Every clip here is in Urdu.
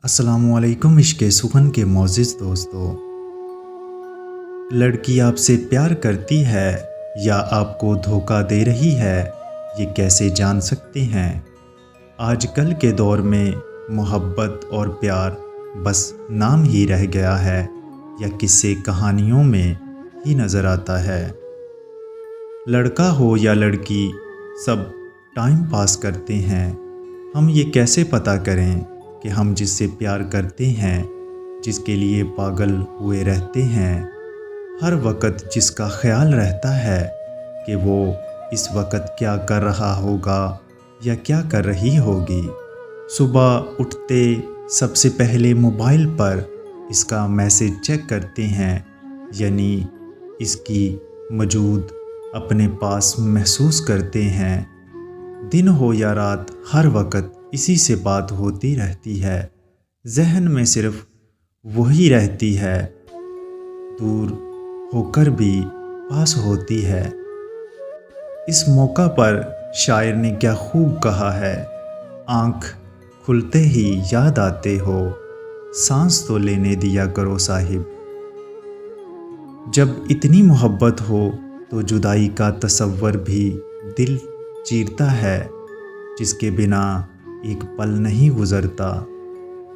السلام علیکم عشق سخن کے معزز دوستو۔ لڑکی آپ سے پیار کرتی ہے یا آپ کو دھوکہ دے رہی ہے، یہ کیسے جان سکتے ہیں؟ آج کل کے دور میں محبت اور پیار بس نام ہی رہ گیا ہے یا قصے کہانیوں میں ہی نظر آتا ہے۔ لڑکا ہو یا لڑکی، سب ٹائم پاس کرتے ہیں۔ ہم یہ کیسے پتہ کریں کہ ہم جس سے پیار کرتے ہیں، جس کے لیے پاگل ہوئے رہتے ہیں، ہر وقت جس کا خیال رہتا ہے کہ وہ اس وقت کیا کر رہا ہوگا یا کیا کر رہی ہوگی، صبح اٹھتے سب سے پہلے موبائل پر اس کا میسج چیک کرتے ہیں، یعنی اس کی موجود اپنے پاس محسوس کرتے ہیں۔ دن ہو یا رات، ہر وقت اسی سے بات ہوتی رہتی ہے، ذہن میں صرف وہی رہتی ہے، دور ہو کر بھی پاس ہوتی ہے۔ اس موقع پر شاعر نے کیا خوب کہا ہے، آنکھ کھلتے ہی یاد آتے ہو، سانس تو لینے دیا کرو صاحب۔ جب اتنی محبت ہو تو جدائی کا تصور بھی دل چیرتا ہے، جس کے بنا ایک پل نہیں گزرتا،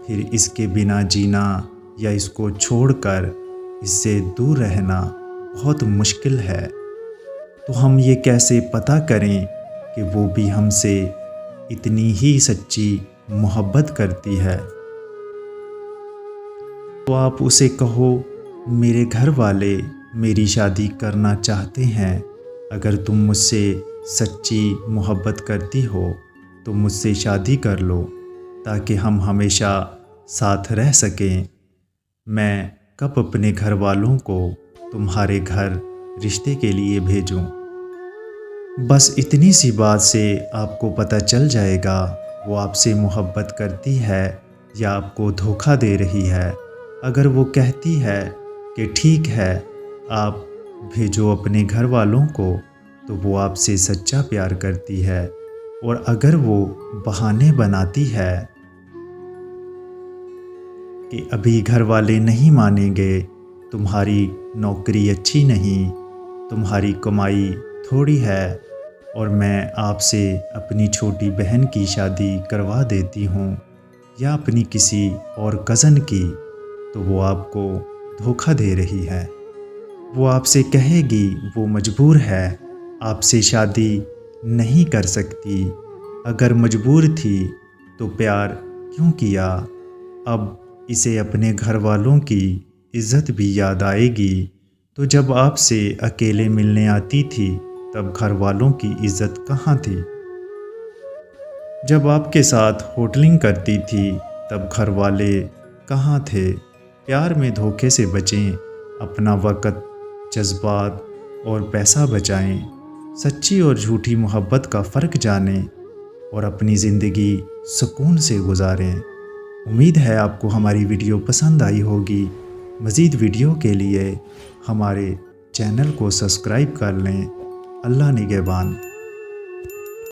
پھر اس کے بنا جینا یا اس کو چھوڑ کر اس سے دور رہنا بہت مشکل ہے۔ تو ہم یہ کیسے پتہ کریں کہ وہ بھی ہم سے اتنی ہی سچی محبت کرتی ہے؟ تو آپ اسے کہو، میرے گھر والے میری شادی کرنا چاہتے ہیں، اگر تم مجھ سے سچی محبت کرتی ہو تو مجھ سے شادی کر لو تاکہ ہم ہمیشہ ساتھ رہ سکیں۔ میں کب اپنے گھر والوں کو تمہارے گھر رشتے کے لیے بھیجوں؟ بس اتنی سی بات سے آپ کو پتہ چل جائے گا وہ آپ سے محبت کرتی ہے یا آپ کو دھوکہ دے رہی ہے۔ اگر وہ کہتی ہے کہ ٹھیک ہے آپ بھیجو اپنے گھر والوں کو، تو وہ آپ سے سچا پیار کرتی ہے، اور اگر وہ بہانے بناتی ہے کہ ابھی گھر والے نہیں مانیں گے، تمہاری نوکری اچھی نہیں، تمہاری کمائی تھوڑی ہے، اور میں آپ سے اپنی چھوٹی بہن کی شادی کروا دیتی ہوں یا اپنی کسی اور کزن کی، تو وہ آپ کو دھوکہ دے رہی ہے۔ وہ آپ سے کہے گی وہ مجبور ہے، آپ سے شادی نہیں کر سکتی۔ اگر مجبور تھی تو پیار کیوں کیا؟ اب اسے اپنے گھر والوں کی عزت بھی یاد آئے گی، تو جب آپ سے اکیلے ملنے آتی تھی تب گھر والوں کی عزت کہاں تھی؟ جب آپ کے ساتھ ہوٹلنگ کرتی تھی تب گھر والے کہاں تھے؟ پیار میں دھوکے سے بچیں، اپنا وقت، جذبات اور پیسہ بچائیں، سچی اور جھوٹی محبت کا فرق جانیں اور اپنی زندگی سکون سے گزاریں۔ امید ہے آپ کو ہماری ویڈیو پسند آئی ہوگی۔ مزید ویڈیو کے لیے ہمارے چینل کو سبسکرائب کر لیں۔ اللہ نگہبان۔